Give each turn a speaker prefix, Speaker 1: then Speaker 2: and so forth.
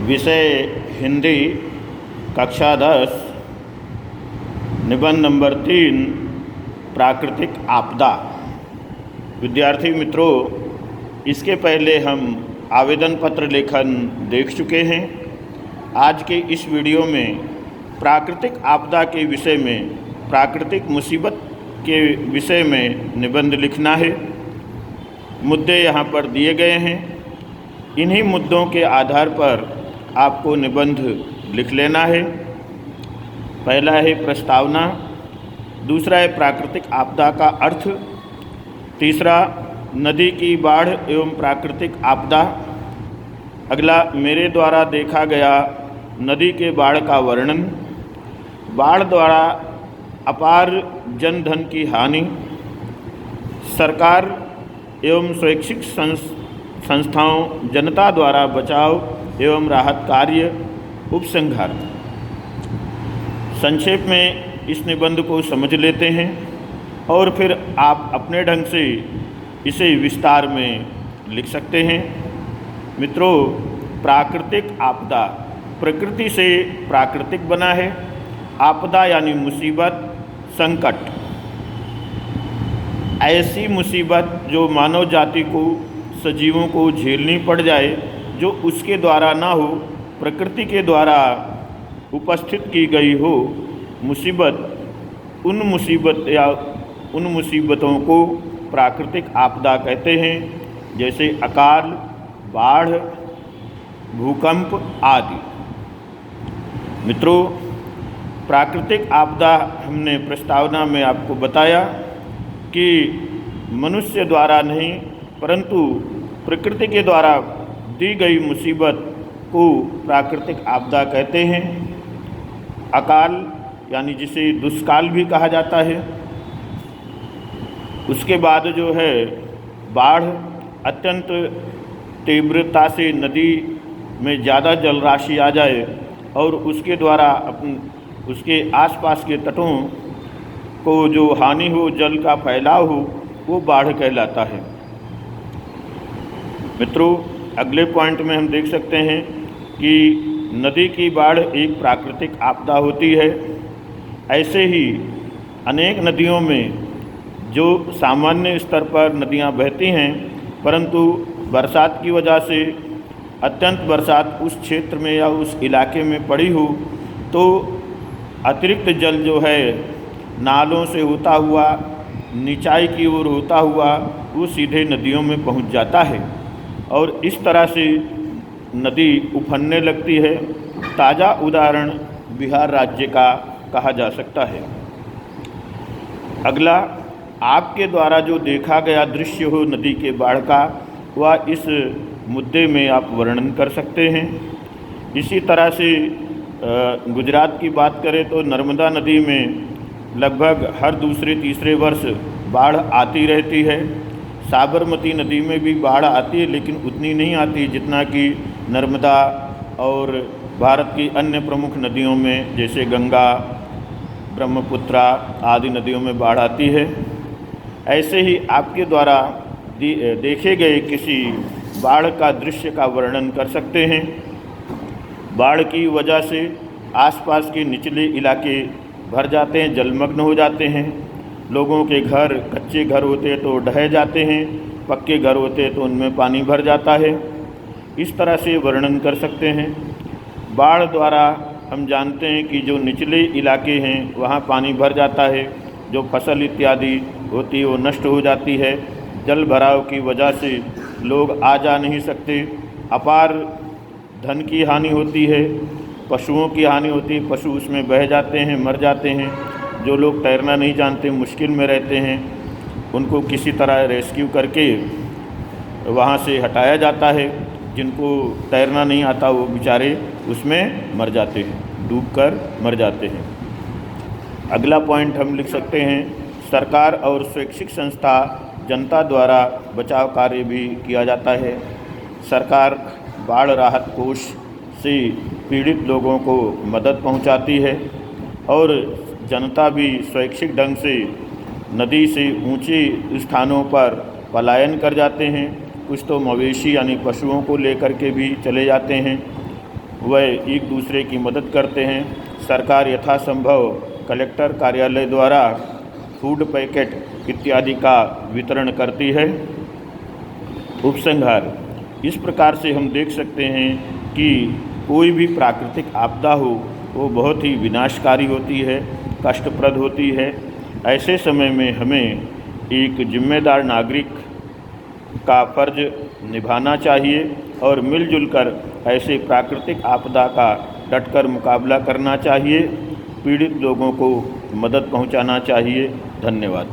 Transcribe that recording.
Speaker 1: विषय हिंदी, कक्षा 10, निबंध नंबर 3, प्राकृतिक आपदा। विद्यार्थी मित्रों, इसके पहले हम आवेदन पत्र लेखन देख चुके हैं। आज के इस वीडियो में प्राकृतिक आपदा के विषय में, प्राकृतिक मुसीबत के विषय में निबंध लिखना है। मुद्दे यहाँ पर दिए गए हैं। इन्हीं मुद्दों के आधार पर आपको निबंध लिख लेना है। पहला है प्रस्तावना, दूसरा है प्राकृतिक आपदा का अर्थ, तीसरा नदी की बाढ़ एवं प्राकृतिक आपदा, अगला मेरे द्वारा देखा गया नदी के बाढ़ का वर्णन, बाढ़ द्वारा अपार जन धन की हानि, सरकार एवं शैक्षिक संस्थाओं जनता द्वारा बचाव एवं राहत कार्य, उपसंहार। संक्षेप में इस निबंध को समझ लेते हैं और फिर आप अपने ढंग से इसे विस्तार में लिख सकते हैं। मित्रों, प्राकृतिक आपदा प्रकृति से प्राकृतिक बना है। आपदा यानी मुसीबत, संकट, ऐसी मुसीबत जो मानव जाति को, सजीवों को झेलनी पड़ जाए, जो उसके द्वारा ना हो, प्रकृति के द्वारा उपस्थित की गई हो मुसीबत, उन मुसीबतों को प्राकृतिक आपदा कहते हैं। जैसे अकाल, बाढ़, भूकंप आदि। मित्रों, प्राकृतिक आपदा हमने प्रस्तावना में आपको बताया कि मनुष्य द्वारा नहीं परंतु प्रकृति के द्वारा दी गई मुसीबत को प्राकृतिक आपदा कहते हैं। अकाल यानी जिसे दुष्काल भी कहा जाता है। उसके बाद जो है बाढ़, अत्यंत तीव्रता से नदी में ज़्यादा जल राशि आ जाए और उसके द्वारा उसके आसपास के तटों को जो हानि हो, जल का फैलाव हो, वो बाढ़ कहलाता है। मित्रों, अगले पॉइंट में हम देख सकते हैं कि नदी की बाढ़ एक प्राकृतिक आपदा होती है। ऐसे ही अनेक नदियों में जो सामान्य स्तर पर नदियां बहती हैं, परंतु बरसात की वजह से अत्यंत बरसात उस क्षेत्र में या उस इलाके में पड़ी हो तो अतिरिक्त जल जो है नालों से होता हुआ, निचाई की ओर होता हुआ, वो सीधे नदियों में पहुंच जाता है और इस तरह से नदी उफनने लगती है। ताज़ा उदाहरण बिहार राज्य का कहा जा सकता है। अगला, आपके द्वारा जो देखा गया दृश्य हो नदी के बाढ़ का, वह इस मुद्दे में आप वर्णन कर सकते हैं। इसी तरह से गुजरात की बात करें तो नर्मदा नदी में लगभग हर दूसरे तीसरे वर्ष बाढ़ आती रहती है। साबरमती नदी में भी बाढ़ आती है, लेकिन उतनी नहीं आती जितना कि नर्मदा और भारत की अन्य प्रमुख नदियों में जैसे गंगा, ब्रह्मपुत्रा आदि नदियों में बाढ़ आती है। ऐसे ही आपके द्वारा देखे गए किसी बाढ़ का दृश्य का वर्णन कर सकते हैं। बाढ़ की वजह से आसपास के निचले इलाके भर जाते हैं, जलमग्न हो जाते हैं। लोगों के घर, कच्चे घर होते तो ढह जाते हैं, पक्के घर होते तो उनमें पानी भर जाता है। इस तरह से वर्णन कर सकते हैं। बाढ़ द्वारा हम जानते हैं कि जो निचले इलाके हैं वहाँ पानी भर जाता है, जो फसल इत्यादि होती है वो नष्ट हो जाती है। जल भराव की वजह से लोग आ जा नहीं सकते। अपार धन की हानि होती है, पशुओं की हानि होती है, पशु उसमें बह जाते हैं, मर जाते हैं। जो लोग तैरना नहीं जानते, मुश्किल में रहते हैं, उनको किसी तरह रेस्क्यू करके वहाँ से हटाया जाता है। जिनको तैरना नहीं आता वो बेचारे उसमें मर जाते हैं, डूबकर मर जाते हैं। अगला पॉइंट हम लिख सकते हैं, सरकार और शैक्षिक संस्था जनता द्वारा बचाव कार्य भी किया जाता है। सरकार बाढ़ राहत कोष से पीड़ित लोगों को मदद पहुंचाती है और जनता भी स्वैच्छिक ढंग से नदी से ऊंचे स्थानों पर पलायन कर जाते हैं। कुछ तो मवेशी यानी पशुओं को लेकर के भी चले जाते हैं। वह एक दूसरे की मदद करते हैं। सरकार यथासंभव कलेक्टर कार्यालय द्वारा फूड पैकेट इत्यादि का वितरण करती है। उपसंहार, इस प्रकार से हम देख सकते हैं कि कोई भी प्राकृतिक आपदा हो वो बहुत ही विनाशकारी होती है, कष्टप्रद होती है। ऐसे समय में हमें एक जिम्मेदार नागरिक का फर्ज निभाना चाहिए और मिलजुल कर ऐसे प्राकृतिक आपदा का डटकर मुकाबला करना चाहिए। पीड़ित लोगों को मदद पहुंचाना चाहिए। धन्यवाद।